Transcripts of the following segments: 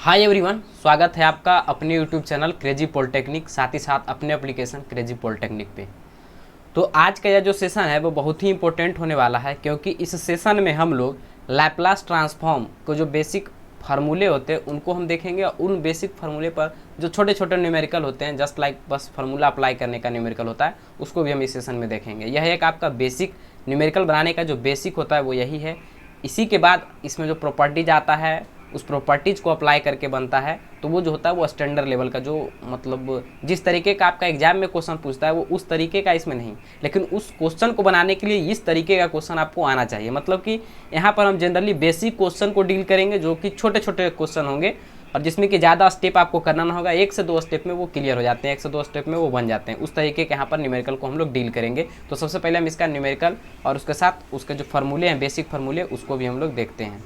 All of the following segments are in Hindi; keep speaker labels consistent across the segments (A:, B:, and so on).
A: हाय एवरीवन, स्वागत है आपका अपने यूट्यूब चैनल क्रेजी पॉलिटेक्निक, साथ ही साथ अपने एप्लीकेशन क्रेजी पॉलिटेक्निक पे। तो आज का यह जो सेशन है वो बहुत ही इंपॉर्टेंट होने वाला है, क्योंकि इस सेशन में हम लोग लैप्लास ट्रांसफॉर्म को जो बेसिक फार्मूले होते हैं उनको हम देखेंगे। उन बेसिक फार्मूले पर जो छोटे छोटे न्यूमेरिकल होते हैं, जस्ट लाइक बस फार्मूला अप्लाई करने का न्यूमेरिकल होता है, उसको भी हम इस सेशन में देखेंगे। यह एक आपका बेसिक न्यूमेरिकल बनाने का जो बेसिक होता है वो यही है। इसी के बाद इसमें जो प्रॉपर्टीज आता है उस प्रॉपर्टीज़ को अप्लाई करके बनता है, तो वो जो होता है वो स्टैंडर्ड लेवल का, जो मतलब जिस तरीके का आपका एग्जाम में क्वेश्चन पूछता है वो उस तरीके का इसमें नहीं, लेकिन उस क्वेश्चन को बनाने के लिए इस तरीके का क्वेश्चन आपको आना चाहिए। मतलब कि यहाँ पर हम जनरली बेसिक क्वेश्चन को डील करेंगे, जो कि छोटे छोटे क्वेश्चन होंगे और जिसमें कि ज़्यादा स्टेप आपको करना ना होगा। 1 से 2 स्टेप में वो क्लियर हो जाते हैं, 1 से 2 स्टेप में वो बन जाते हैं। उस तरीके के यहाँ पर न्यूमेरिकल को हम लोग डील करेंगे। तो सबसे पहले हम इसका न्यूमेरिकल और उसके साथ उसके जो फार्मूले हैं, बेसिक फार्मूले, उसको भी हम लोग देखते हैं।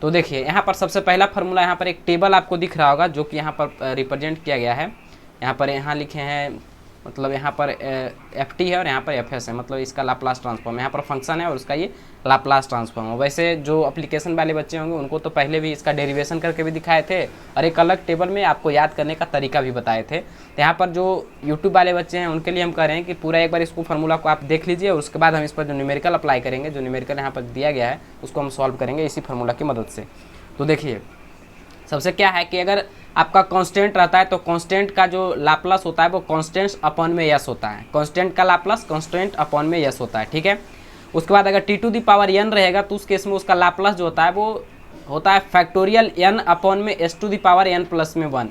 A: तो देखिए यहाँ पर सबसे पहला फार्मूला, यहाँ पर एक टेबल आपको दिख रहा होगा जो कि यहाँ पर रिप्रेजेंट किया गया है। यहाँ लिखे हैं, मतलब यहाँ पर एफ टी है और यहाँ पर एफ एस है, मतलब इसका लाप्लास ट्रांसफॉर्म। यहाँ पर फंक्शन है और उसका ये लाप्लास ट्रांसफॉर्म है। वैसे जो एप्लीकेशन वाले बच्चे होंगे उनको तो पहले भी इसका डेरिवेशन करके भी दिखाए थे और एक अलग टेबल में आपको याद करने का तरीका भी बताए थे। तो यहाँ पर जो यूट्यूब वाले बच्चे हैं उनके लिए हम कह रहे हैं कि पूरा एक बार इसको फार्मूला को आप देख लीजिए और उसके बाद हम इस पर जो न्यूमेरिकल अप्लाई करेंगे, जो न्यूमेरिकल यहाँ पर दिया गया है उसको हम सॉल्व करेंगे इसी फार्मूला की मदद से। तो देखिए सबसे क्या है कि अगर आपका कांस्टेंट रहता है तो कांस्टेंट का जो लाप्लास होता है वो कांस्टेंट अपॉन में यस होता है। कांस्टेंट का लाप्लास कांस्टेंट अपॉन में यस होता है, ठीक है। उसके बाद अगर t to the power n रहेगा तो उस केस में उसका लाप्लास जो होता है वो होता है फैक्टोरियल एन अपॉन में s to the power n plus में 1।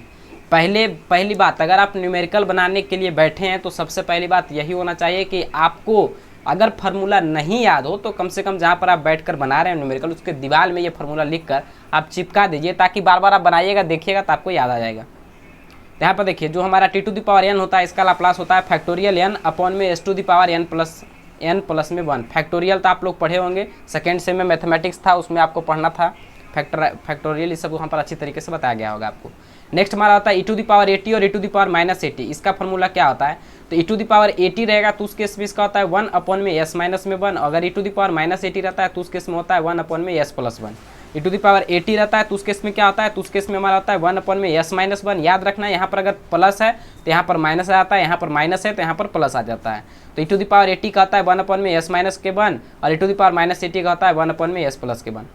A: पहली बात, अगर आप न्यूमेरिकल बनाने के लिए बैठे हैं तो सबसे पहली बात यही होना चाहिए कि आपको अगर फार्मूला नहीं याद हो तो कम से कम जहाँ पर आप बैठकर बना रहे हैं न्यूमेरिकल, उसके दीवार में ये फार्मूला लिखकर आप चिपका दीजिए, ताकि बार बार आप बनाइएगा, देखिएगा तो आपको याद आ जाएगा। तो यहाँ पर देखिए जो हमारा t to the power n होता है, इसका लाप्लास होता है फैक्टोरियल एन अपॉन में s to the power n plus में 1। फैक्टोरियल तो आप लोग पढ़े होंगे, सेकेंड सेम में मैथमेटिक्स था, उसमें आपको पढ़ना था फैक्टोरियल, ये सब वहाँ पर अच्छी तरीके से बताया गया होगा आपको। नेक्स्ट हमारा होता है ई टू दी पावर 80 और ई टू दी पावर माइनस 80। इसका फार्मूला क्या होता है, तो ई टू दी पावर 80 रहेगा तो उस केस में इसका होता है 1 अपॉन में एस माइनस में 1। अगर ई टू दी पावर माइनस 80 रहता है तो उस केस में होता है 1 अपॉन में s plus 1। E to the power 80 रहता है तो उस केस में क्या होता है, तो उस केस में हमारा होता है 1 अपॉन में एस माइनस 1। याद रखना है यहाँ पर अगर प्लस है तो यहाँ पर माइनस आ जाता है, यहाँ पर माइनस है तो यहाँ पर प्लस आ जाता है। तो ई टू दी पावर 80 का होता है 1 अपॉन में एस माइनस के 1 और ई टू दी पावर माइनस 80 का होता है 1 अपॉन में एस प्लस के 1।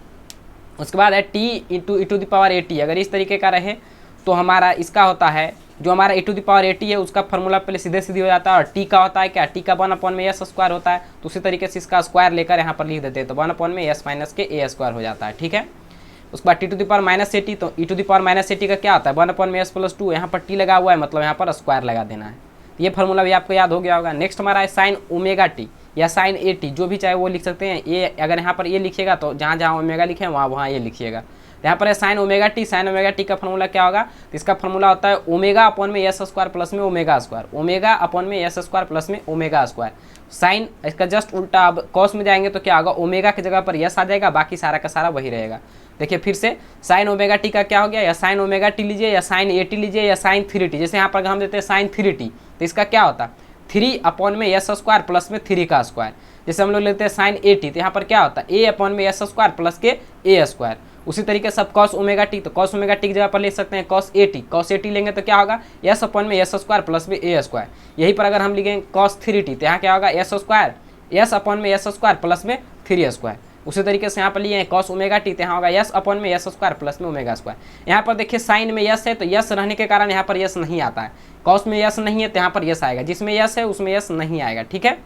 A: उसके बाद है t into e to the power 80। अगर इस तरीके का रहे तो हमारा इसका होता है, जो हमारा ई टू दी पावर 80 है उसका फार्मूला पहले सीधे हो जाता है। और टी का होता है क्या, टी का 1 अपॉन में एस स्क्वायर होता है, तो उसी तरीके से इसका स्क्वायर लेकर यहाँ पर लिख देते हैं, तो 1 अपॉन में एस माइनस के ए स्क्वायर हो जाता है, ठीक है। उसके बाद t to the power minus 80, तो e to the power minus 80 का क्या होता है 1 अपॉन में एस प्लस 2। यहाँ पर टी लगा हुआ है, मतलब यहाँ पर स्क्वायर लगा देना है। ये फार्मूला भी आपको याद हो गया होगा। नेक्स्ट हमारा है साइन ओमेगा टी या साइन ए टी, जो भी चाहे वो लिख सकते हैं। ये अगर यहाँ पर ये लिखिएगा तो जहाँ जहाँ ओमेगा लिखे वहाँ ये लिखिएगा। यहाँ पर है sine omega T. Sine omega T का फार्मूला क्या होगा, तो इसका फार्मूला होता है ओमेगा अपॉन में एस स्क्वायर प्लस में ओमेगा स्क्वायर। ओमेगा अपॉन में एस स्क्वायर प्लस में ओमेगा स्क्वायर। साइन इसका जस्ट उल्टा, अब कॉस में जाएंगे तो क्या होगा, ओमेगा की जगह पर यस आ जाएगा, बाकी सारा का सारा वही रहेगा। देखिए फिर से साइन ओमेगा टी का क्या हो गया, या साइन ओमेगा टी लीजिए या साइन ए टी लीजिए या साइन 3t। जैसे यहाँ पर हम देते हैं साइन 3t, तो इसका क्या होता है 3 अपॉन में एस स्क्वायर प्लस में 3 का स्क्वायर। जैसे हम लोग लेते हैं साइन ए टी, तो यहाँ पर क्या होता है ए अपॉन में एस स्क्वायर प्लस के ए स्क्वायर। उसी तरीके से कॉस ओमेगा टी, तो कॉस ओमेगा टी की जगह पर ले सकते हैं cos A T. Cos A T लेंगे तो क्या होगा एस अपॉन में एस स्क्वायर प्लस में ए स्क्वायर। यहीं पर अगर हम लिखेंगे कॉस 3t, तो यहाँ क्या होगा एस स्क्वायर एस अपॉन में एस स्क्वायर प्लस में 3 स्क्वायर। उसी तरीके से यहाँ पर लिए कॉस ओमेगा टी, तो यहाँ होगा एस अपॉन में एस स्क्वायर प्लस में ओमेगा स्क्वायर। यहाँ पर देखिए साइन में यस है तो यस रहने के कारण यहाँ पर यस नहीं आता है। कॉस में यस नहीं है तो यहाँ पर यस आएगा, जिसमें यस है उसमें यस नहीं आएगा, ठीक है।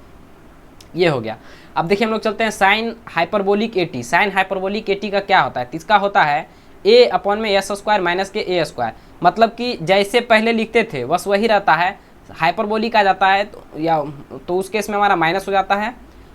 A: ये हो गया। अब देखिए हम लोग चलते हैं साइन हाइपरबोलिक 80। साइन हाइपरबोलिक 80 का क्या होता है, तो इसका होता है ए अपॉन में एस स्क्वायर माइनस के ए स्क्वायर। मतलब कि जैसे पहले लिखते थे बस वही रहता है, हाइपरबोलिक आ जाता है तो उस केस में हमारा माइनस हो जाता है,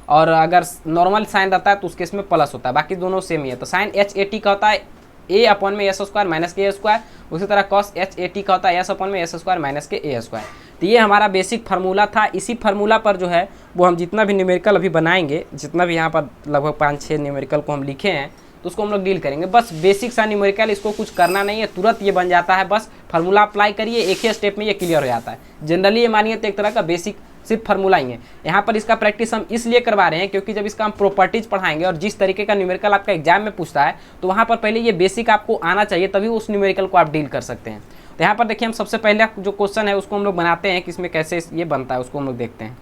A: और अगर नॉर्मल साइन रहता है तो उस केस में प्लस होता है, बाकी दोनों सेम ही है। तो साइन एच ए टी का होता है ए अपॉन में एस स्क्वायर माइनस के ए स्क्वायर। उसी तरह कॉस एच ए टी का होता है एस अपॉन में एस स्क्वायर माइनस के ए स्क्वायर। तो ये हमारा बेसिक फार्मूला था। इसी फार्मूला पर जो है वो हम जितना भी न्यूमेरिकल अभी बनाएंगे, जितना भी यहाँ पर लगभग 5-6 न्यूमेरिकल को हम लिखे हैं, तो उसको हम लोग डील करेंगे। बस बेसिक सा न्यूमेरिकल, इसको कुछ करना नहीं है, तुरंत ये बन जाता है। बस फार्मूला अप्लाई करिए, एक ही स्टेप में ये क्लियर हो जाता है। जनरली ये मानिए तो एक तरह का बेसिक सिर्फ फार्मूला ही है। यहाँ पर इसका प्रैक्टिस हम इसलिए करवा रहे हैं क्योंकि जब इसका हम प्रॉपर्टीज पढ़ाएंगे और जिस तरीके का न्यूमेरिकल आपका एग्जाम में पूछता है तो वहाँ पर पहले ये बेसिक आपको आना चाहिए, तभी उस न्यूमेरिकल को आप डील कर सकते हैं। तो यहाँ पर देखिए हम सबसे पहले जो क्वेश्चन है उसको हम लोग बनाते हैं कि इसमें कैसे ये बनता है, उसको हम लोग देखते हैं।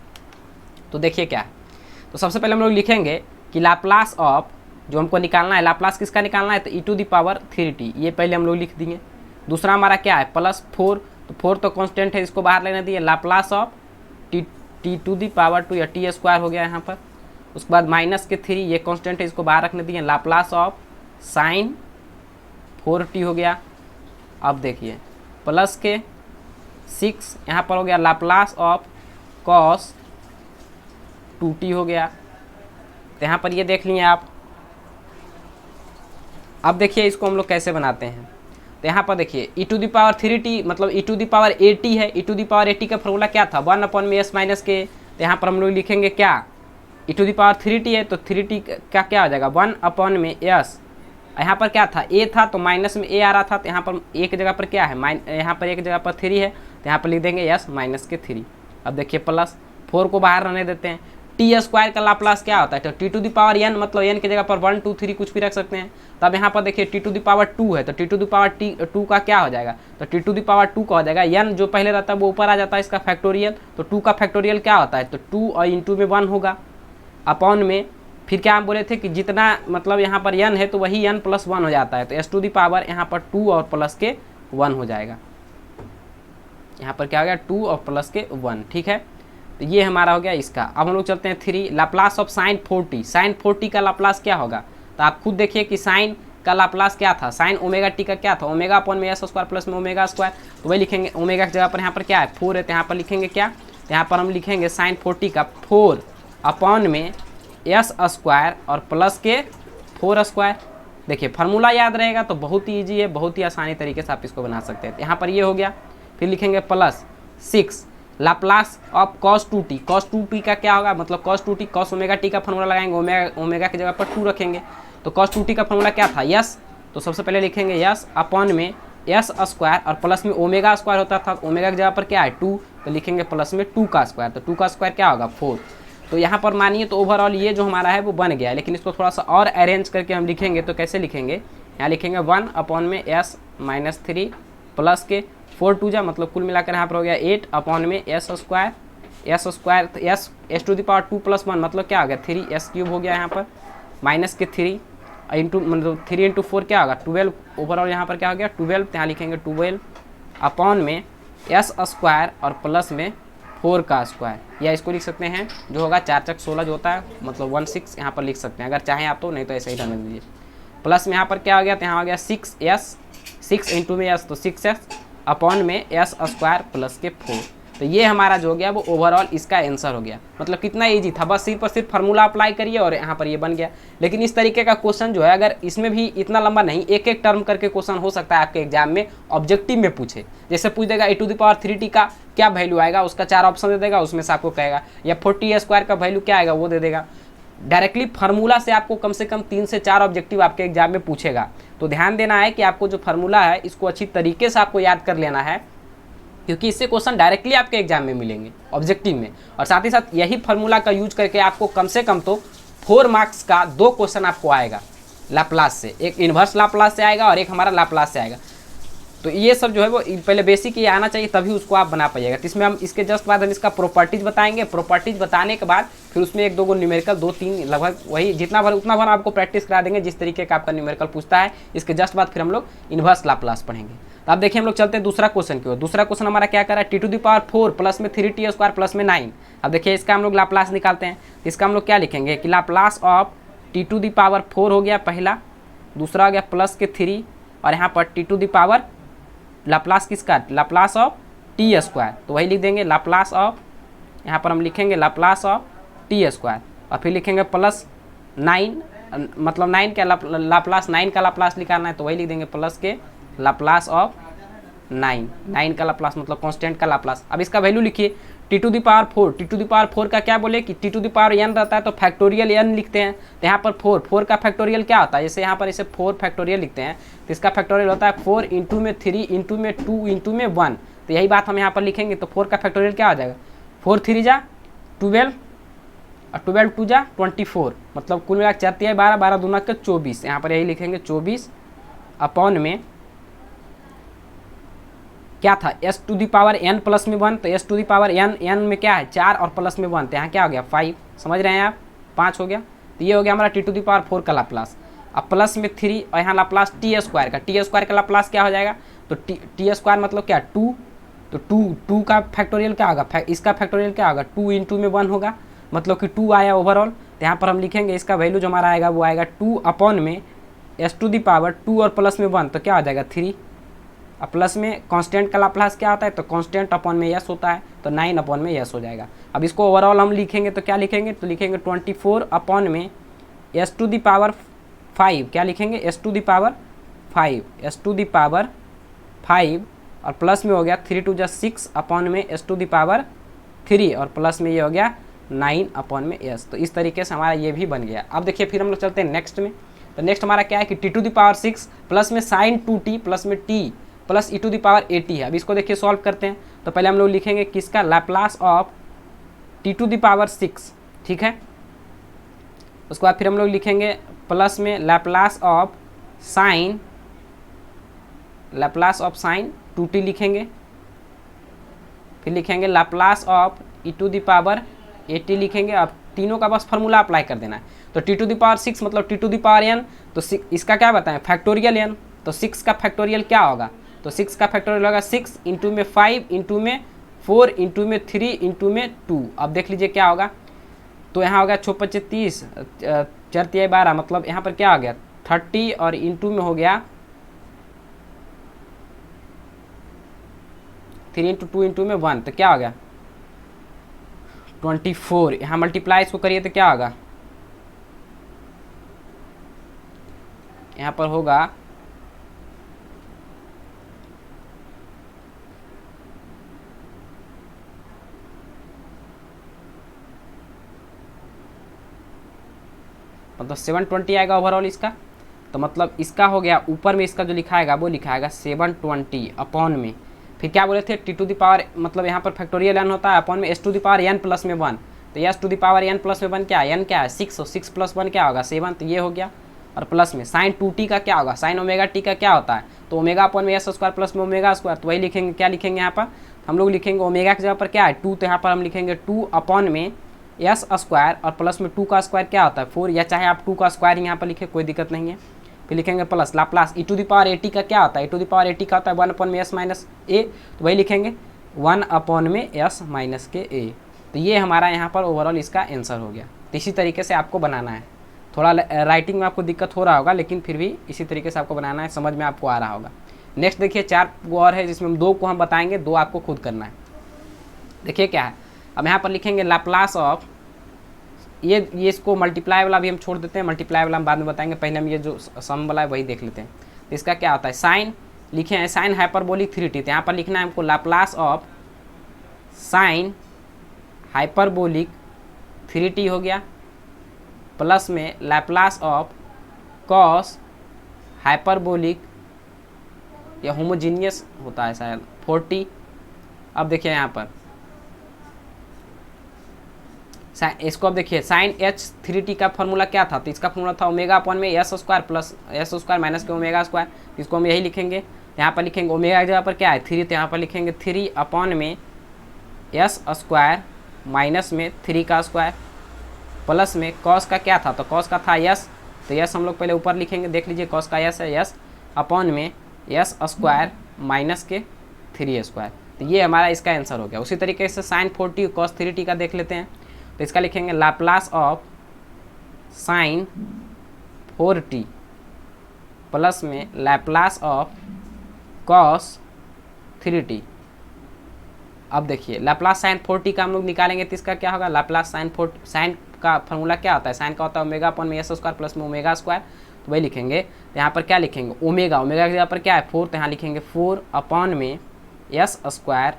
A: तो देखिए क्या है, तो सबसे पहले हम लोग लिखेंगे कि लाप्लास ऑफ, जो हमको निकालना है लाप्लास किसका निकालना है, तो e⁻3t, ये पहले हम लोग लिख दिए। दूसरा हमारा क्या है +4, तो 4 तो कांस्टेंट है, इसको बाहर लेने दिए। लाप्लास ऑफ t⁻2 या t² हो गया यहाँ पर। उसके बाद -3, ये कांस्टेंट है, इसको बाहर रखने दिए। लाप्लास ऑफ sin 4t हो गया। अब देखिए +6 यहाँ पर हो गया। लाप्लास ऑफ cos 2t हो गया। तो यहाँ पर ये देख लिए आप। अब देखिए इसको हम लोग कैसे बनाते हैं। तो यहाँ पर देखिए e⁻3t मतलब e⁻80 है। e⁻80 का फॉर्मूला क्या था, 1/s-k। तो यहाँ पर हम लोग लिखेंगे क्या, e⁻3t है तो 3t का क्या हो जाएगा 1/s। यहाँ पर क्या था, a था तो माइनस में a आ रहा था, तो यहाँ पर एक जगह पर क्या है, यहाँ पर एक जगह पर 3 है, तो यहाँ पर लिख देंगे s-3। अब देखिए +4 को बाहर रहने देते हैं। t² का लाप्लास क्या होता है, तो t⁻n मतलब n की जगह पर 1 2 3 कुछ भी रख सकते हैं। तब यहाँ पर देखिए t⁻2 है तो t⁻2 का क्या हो जाएगा, तो t⁻2 का हो जाएगा n जो पहले रहता है वो ऊपर आ जाता है इसका फैक्टोरियल, तो 2 का फैक्टोरियल क्या होता है, तो 2 और इंटू में 1 होगा अपॉन में। फिर क्या हम बोले थे कि जितना मतलब यहाँ पर n है तो वही n + 1 हो जाता है, तो s⁻ यहाँ पर 2 और प्लस के 1 हो जाएगा। यहाँ पर क्या हो गया 2 और प्लस के 1, ठीक है। तो ये हमारा हो गया इसका। अब हम लोग चलते हैं 3, Laplace of sin 4t। sin 4t का लाप्लास क्या होगा, तो आप खुद देखिए कि sin का लाप्लास क्या था, sin ω_t का क्या था, ω/s² प्लस में ω²। तो वही लिखेंगे, ओमेगा की जगह पर यहाँ पर क्या है 4 है, तो यहाँ पर लिखेंगे क्या, तो यहाँ पर हम लिखेंगे sin 4t का 4/s² और प्लस के 4²। देखिए फार्मूला याद रहेगा तो बहुत ही ईजी है, बहुत ही आसानी तरीके से आप इसको बना सकते हैं। यहाँ पर ये हो गया। फिर लिखेंगे +6 Laplace of cos 2t। cos 2t का क्या होगा, मतलब cos 2t cos ω_t का फॉर्मूला लगाएंगे, ओमेगा की जगह पर 2 रखेंगे। तो cos 2t का फॉर्मूला क्या था, यस, तो सबसे पहले लिखेंगे यस अपॉन में s² और प्लस में ω² होता था, ओमेगा की जगह पर क्या है 2, तो लिखेंगे प्लस में 2 का स्क्वायर, तो 2 का स्क्वायर क्या होगा 4। तो यहाँ पर मानिए तो ओवरऑल ये जो हमारा है वो बन गया, लेकिन इसको थोड़ा सा और अरेंज करके हम लिखेंगे। तो कैसे लिखेंगे, यहाँ लिखेंगे 1 अपॉन में s-3 प्लस के 4 2 जा मतलब कुल मिलाकर यहाँ पर हो गया 8 अपॉन में s² s⁻2 + 1 मतलब क्या हो गया 3s³ हो गया। यहाँ पर माइनस के 3 इंटू मतलब 3 × 4 क्या होगा 12। ओवरऑल यहाँ पर क्या हो गया 12, यहाँ लिखेंगे 12 अपॉन में s² और प्लस में 4 का स्क्वायर, या इसको लिख सकते हैं जो होगा 4 × 16 जो होता है मतलब 16 यहाँ पर लिख सकते हैं अगर चाहें आप तो, नहीं तो ऐसे ही रहने दीजिए। प्लस में यहाँ पर क्या हो गया, तो यहाँ हो गया 6s, 6 इंटू में s तो 6s अपॉन में s² प्लस के 4। तो ये हमारा जो हो गया वो ओवरऑल इसका आंसर हो गया। मतलब कितना इजी था, बस सिर्फ और सिर्फ फार्मूला अप्लाई करिए और यहाँ पर ये बन गया। लेकिन इस तरीके का क्वेश्चन जो है अगर इसमें भी इतना लंबा नहीं, एक एक टर्म करके क्वेश्चन हो सकता है आपके एग्जाम में ऑब्जेक्टिव में पूछे। जैसे पूछ देगा e⁻3t का क्या वैल्यू आएगा, उसका 4 ऑप्शन दे देगा, उसमें से आपको कहेगा, या 40a² का वैल्यू क्या आएगा वो दे देगा। डायरेक्टली फार्मूला से आपको कम से कम 3 से 4 ऑब्जेक्टिव आपके एग्जाम में पूछेगा। तो ध्यान देना है कि आपको जो फार्मूला है इसको अच्छी तरीके से आपको याद कर लेना है, क्योंकि इससे क्वेश्चन डायरेक्टली आपके एग्जाम में मिलेंगे ऑब्जेक्टिव में। और साथ ही साथ यही फार्मूला का यूज करके आपको कम से कम तो 4 मार्क्स का 2 क्वेश्चन आपको आएगा लाप्लास से, एक इन्वर्स लाप्लास से आएगा और एक हमारा लाप्लास से आएगा। तो ये सब जो है वो पहले बेसिक ये आना चाहिए, तभी उसको आप बना पाइएगा। तो इसमें हम इसके जस्ट बाद हम इसका प्रॉपर्टीज बताएंगे। प्रॉपर्टीज बताने के बाद फिर उसमें 1 2 गो न्यूमेरिकल 2 3 लगभग वही जितना भर उतना भर आपको प्रैक्टिस करा देंगे जिस तरीके का आपका न्यूमेरिकल पूछता है। इसके जस्ट बाद फिर हम लोग इन्वर्स लाप्लास पढ़ेंगे। तो अब देखिए हम लोग चलते हैं दूसरा क्वेश्चन की ओर। दूसरा क्वेश्चन हमारा क्या कर रहा है, t⁻4 प्लस में 3t² प्लस में 9। अब देखिए इसका हम लोग लाप्लास निकालते हैं। इसका हम लोग क्या लिखेंगे कि लाप्लास ऑफ t⁻4 हो गया पहला, दूसरा हो गया प्लस के 3 और यहाँ पर t⁻, लाप्लास किसका, लाप्लास ऑफ t²। तो वही लिख देंगे लाप्लास ऑफ, यहाँ पर हम लिखेंगे लाप्लास ऑफ t² और फिर लिखेंगे प्लस 9 मतलब 9 का लाप्लास 9 का लाप्लास निकालना है, तो वही लिख देंगे प्लस के लाप्लास ऑफ 9 का लाप्लास मतलब कांस्टेंट का लाप्लास। अब इसका वैल्यू लिखिए t⁻4 का क्या बोले कि t⁻n रहता है तो फैक्टोरियल n लिखते हैं। तो यहाँ पर 4 का फैक्टोरियल क्या होता है, जैसे यहाँ पर इसे 4 फैक्टोरियल लिखते हैं तो इसका फैक्टोरियल होता है 4 इंटू में 3 इंटू में 2 इंटू में 1। तो यही बात हम यहाँ पर लिखेंगे। तो 4 का फैक्टोरियल क्या हो जाएगा 4 3 जा 12 और 12 2 जा 24, मतलब कुल मिला 4 3 12, 12 दूना के 24, यहाँ पर यही लिखेंगे 24 अपॉन में क्या था s to the power n plus में 1, तो s to the power n, n में क्या है 4 और प्लस में 1, तो यहाँ क्या हो गया 5, समझ रहे हैं आप, 5 हो गया। तो ये हो गया हमारा टी टू दी पावर 4 का लाप्लास। अब प्लस में 3 और यहाँ लाप्लास टी स्क्वायर का, टी स्क्वायर का लाप्लास क्या हो जाएगा, तो टी स्क्वायर मतलब क्या 2, तो 2 का फैक्टोरियल क्या होगा, इसका फैक्टोरियल क्या होगा 2 इंटू में 1 होगा, मतलब कि 2 आया ओवरऑल। तो यहाँ पर हम लिखेंगे इसका वैल्यू जो हमारा आएगा वो आएगा 2 अपॉन में एस टू दी पावर 2 और प्लस में 1, तो क्या हो जाएगा 3। अब प्लस में कांस्टेंट का लाप्लास क्या होता है, तो कांस्टेंट अपॉन में यस होता है, तो 9 अपॉन में यस हो जाएगा। अब इसको ओवरऑल हम लिखेंगे तो क्या लिखेंगे, तो लिखेंगे 24 अपॉन में एस टू दी पावर 5, क्या लिखेंगे s to the power 5, s to the power 5 और प्लस में हो गया 3 2 जा 6 अपॉन में एस टू दी पावर 3 और प्लस में ये हो गया 9 अपॉन में एस। तो इस तरीके से हमारा ये भी बन गया। अब देखिए फिर हम लोग चलते हैं नेक्स्ट में। तो नेक्स्ट हमारा क्या है कि t to the power 6 plus में साइन 2t प्लस में t plus e to the power 80 है। अब इसको देखिए सॉल्व करते हैं। तो पहले हम लोग लिखेंगे किसका Laplace of t to the power 6, ठीक है। उसके बाद फिर हम लोग लिखेंगे प्लस में लैप्लास ऑफ साइन 2t लिखेंगे, फिर लिखेंगे Laplace of e to the power 80 लिखेंगे। अब तीनों का बस फार्मूला अप्लाई कर देना है। तो टी टू दी पावर 6 मतलब t to the power n, तो इसका क्या बताएं फैक्टोरियल n, तो 6 का फैक्टोरियल क्या होगा, तो 6 का फैक्टोरियल होगा 6 इंटू में 5 इंटू में 4 इंटू में 3 इंटू में 2। अब देख लीजिए क्या होगा, तो यहाँ होगा 6 5 30 4 3 12, मतलब यहाँ पर क्या हो गया 30 और इंटू में हो गया 3 इंटू 2 इंटू में 1, तो क्या हो गया 24। यहाँ मल्टीप्लाई इसको करिए तो क्या होगा, यहाँ पर होगा मतलब 720 आएगा ओवरऑल इसका। तो मतलब इसका हो गया, ऊपर में इसका जो लिखाएगा वो लिखाएगा 720 अपॉन में, फिर क्या बोले थे टी टू दी पावर, मतलब यहाँ पर फैक्टोरियल एन होता है अपॉन में s to the power n plus में 1, तो s to the power n plus में 1 क्या है, एन क्या है 6, 6 प्लस 1 क्या होगा 7, तो ये हो गया। और प्लस में साइन 2t का क्या होगा, साइन ओमेगा टी का क्या होता है, तो ओमेगा अपॉन में एस स्क्वायर प्लस में ओमेगा स्क्वायर, तो वही लिखेंगे, क्या लिखेंगे यहाँ पर हम लोग लिखेंगे ओमेगा की जगह पर क्या है 2, तो यहाँ पर हम लिखेंगे 2 अपॉन में एस स्क्वायर और प्लस में 2 का स्क्वायर क्या होता है 4, या चाहे आप 2 का स्क्वायर यहाँ पर लिखे कोई दिक्कत नहीं है। फिर लिखेंगे plus Laplace e to the power 80 का क्या होता है, ई टू दी पावर 80 का होता है 1 अपॉन में एस माइनस ए, तो वही लिखेंगे 1 अपॉन में एस माइनस के ए। तो ये हमारा यहाँ पर ओवरऑल इसका आंसर हो गया। तो इसी तरीके से आपको बनाना है, थोड़ा राइटिंग में आपको दिक्कत हो रहा होगा लेकिन फिर भी इसी तरीके से आपको बनाना है, समझ में आपको आ रहा होगा। नेक्स्ट देखिए 4 और है जिसमें 2 को हम बताएंगे, 2 आपको खुद करना है। देखिए क्या है, अब यहाँ पर लिखेंगे लाप्लास ऑफ ये इसको मल्टीप्लाई वाला भी हम छोड़ देते हैं, मल्टीप्लाई वाला हम बाद में बताएंगे, पहले हम ये जो सम वाला है वही देख लेते हैं। तो इसका क्या होता है साइन लिखे हैं साइन हाइपरबोलिक 3t, तो यहाँ पर लिखना है हमको Laplace of sine hyperbolic 3t हो गया, प्लस में लैप्लास ऑफ कॉस हाइपरबोलिक या होमोजीनियस होता है शायद 4t। अब देखिए यहाँ पर इसको, अब देखिए साइन h3t का फॉर्मूला क्या था, तो इसका फॉर्मूला था ओमेगा अपॉन में S square plus S square minus के ओमेगा स्क्वायर, इसको हम यही लिखेंगे। यहाँ पर लिखेंगे ओमेगा की जगह पर क्या है 3, तो यहाँ पर लिखेंगे 3 अपॉन में एस स्क्वायर माइनस में 3 का स्क्वायर प्लस में कॉस का क्या था, तो कॉस का था यस, तो यस हम लोग पहले ऊपर लिखेंगे, देख लीजिए कॉस का यस है यस अपॉन में एस स्क्वायर माइनस के 3 स्क्वायर। तो ये हमारा इसका आंसर हो गया। उसी तरीके से साइन 4t कॉस 3t का देख लेते हैं। तो इसका लिखेंगे Laplace of sine 4t plus में लैप्लास ऑफ कॉस 3t। अब देखिए लाप्लास साइन 4t का हम लोग निकालेंगे तो इसका क्या होगा, लाप्लास साइन का फॉर्मूला क्या होता है, साइन का होता है ओमेगा अपॉन में एस स्क्वायर प्लस में ओमेगा स्क्वायर, तो वही लिखेंगे। तो यहाँ पर क्या लिखेंगे ओमेगा, ओमेगा की जगह पर क्या है 4, तो यहाँ लिखेंगे 4 अपॉन में एस स्क्वायर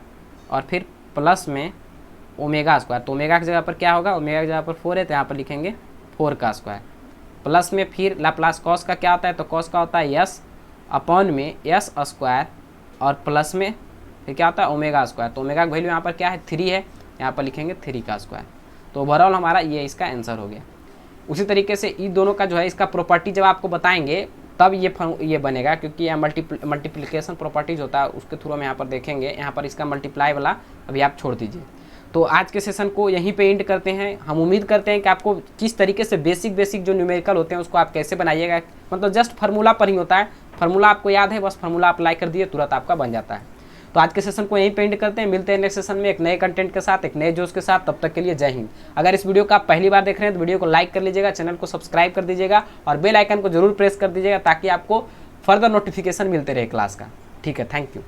A: और फिर प्लस में ओमेगा स्क्वायर, तो ओमेगा की जगह पर क्या होगा, ओमेगा की जगह पर 4 है तो यहाँ पर लिखेंगे 4 का स्क्वायर प्लस में फिर लाप्लास कॉस का क्या होता है, तो कॉस का होता है एस अपॉन में एस स्क्वायर और प्लस में फिर क्या होता है ओमेगा स्क्वायर, तो ओमेगा का वैल्यू यहाँ पर क्या है 3 है, यहाँ पर लिखेंगे 3 का स्क्वायर। तो ओवरऑल हमारा ये इसका आंसर हो गया। उसी तरीके से इन दोनों का जो है इसका प्रॉपर्टी जब आपको बताएंगे तब ये बनेगा, क्योंकि यह मल्टीप्लिकेशन प्रॉपर्टीज होता है, उसके थ्रू हम यहाँ पर देखेंगे। यहाँ पर इसका मल्टीप्लाई वाला अभी आप छोड़ दीजिए। तो आज के सेशन को यहीं पे एंड करते हैं। हम उम्मीद करते हैं कि आपको किस तरीके से बेसिक जो न्यूमेरिकल होते हैं उसको आप कैसे बनाइएगा, मतलब जस्ट फार्मूला पर ही होता है। फार्मूला आपको याद है, बस फार्मूला अप्लाई कर दिए तुरंत आपका बन जाता है। तो आज के सेशन को यहीं पे एंड करते हैं। मिलते हैं नेक्स्ट सेशन में एक नए कंटेंट के साथ, एक नए जोश के साथ। तब तक के लिए जय हिंद। अगर इस वीडियो को आप पहली बार देख रहे हैं तो वीडियो को लाइक कर लीजिएगा, चैनल को सब्सक्राइब कर दीजिएगा और बेल आइकन को जरूर प्रेस कर दीजिएगा ताकि आपको फर्दर नोटिफिकेशन मिलते रहे क्लास का। ठीक है, थैंक यू।